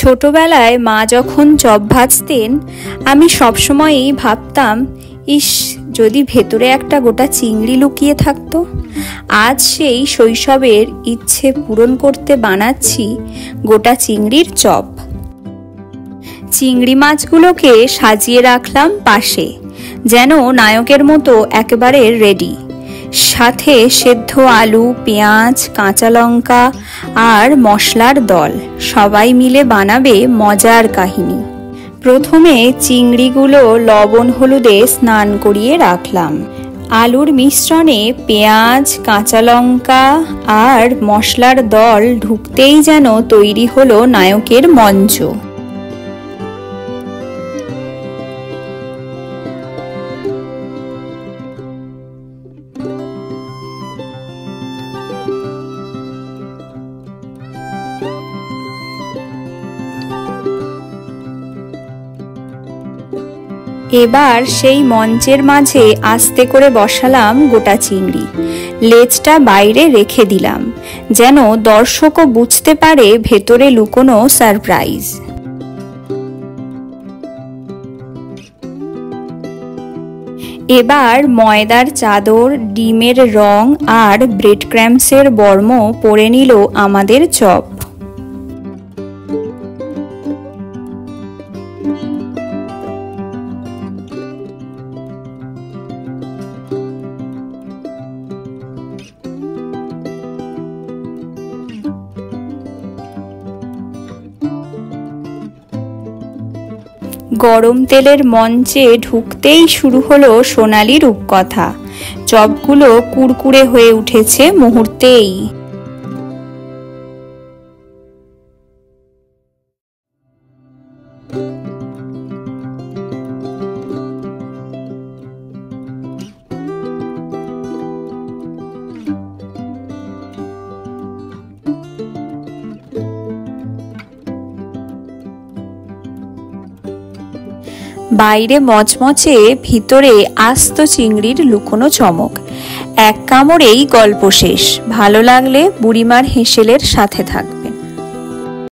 ছোটবেলায় মা যখন চপ ভাজতেন আমি সবসময়ই ভাবতাম, ইস, যদি ভেতরে একটা গোটা চিংড়ি লুকিয়ে থাকতো। আজ সেই শৈশবের ইচ্ছে পূরণ করতে বানাচ্ছি গোটা চিংড়ির চপ। চিংড়ি মাছগুলোকে সাজিয়ে রাখলাম পাশে, যেন নায়কের মতো একেবারে রেডি। সাথে সেদ্ধ আলু, পেঁয়াজ, কাঁচা লঙ্কা আর মশলার দল, সবাই মিলে বানাবে মজার কাহিনী। প্রথমে চিংড়িগুলো লবণ হলুদে স্নান করিয়ে রাখলাম। আলুর মিশ্রণে পেঁয়াজ, কাঁচা লঙ্কা আর মশলার দল ঢুকতেই যেন তৈরি হলো নায়কের মঞ্চ। এবার সেই মঞ্চের মাঝে আস্তে করে বসালাম গোটা চিংড়ি। লেজটা বাইরে রেখে দিলাম, যেন দর্শকও বুঝতে পারে ভেতরে লুকোনো সারপ্রাইজ। এবার ময়দার চাদর, ডিমের রং আর ব্রেড ক্রাম্বসের বর্ম পরে নিল আমাদের চপ। গরম তেলের মঞ্চে ঢুকতেই শুরু হলো সোনালি রূপকথা। চপগুলো কুড়কুড়ে হয়ে উঠেছে মুহূর্তেই। বাইরে মচমচে, ভিতরে আস্ত চিংড়ির লুকোনো চমক। এক কামড়েই গল্প শেষ। ভালো লাগলে বুড়িমার হেসেলের সাথে থাকবেন।